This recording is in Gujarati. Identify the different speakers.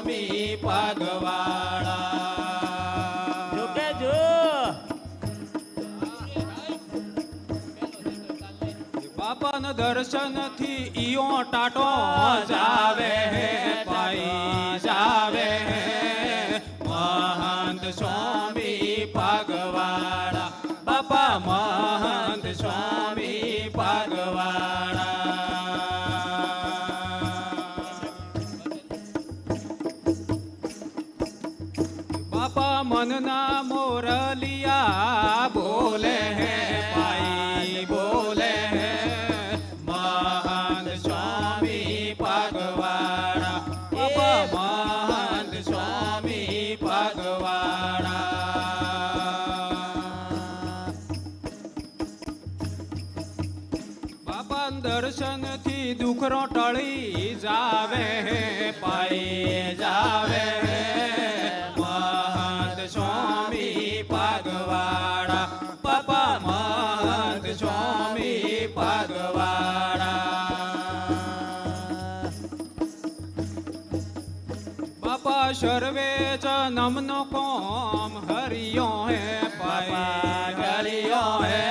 Speaker 1: સ્વામી પગવાળા
Speaker 2: જો કે જો
Speaker 1: બાપાના દર્શનથી ઈયો ટાટો જાવે હે પાઈ જાવે હે મહંત સ્વામી પગવાળા બાપા મહંત સ્વામી પગવાળા બાપા મનના મોરલિયા બોલે હે પાઈ બોલે હે મહંત સ્વામી પગવાળા બાપા મહંત સ્વામી પગવાળા બાપા દર્શનથી દુખરો ટળી જાવે હે પાઈ જાવે હે મહંત સ્વામી પગવાળા બાપા મહંત સ્વામી પગવાળા બાપા સર્વે જન્મનો કોમ હરિયો હે પાઈ હરિયો હે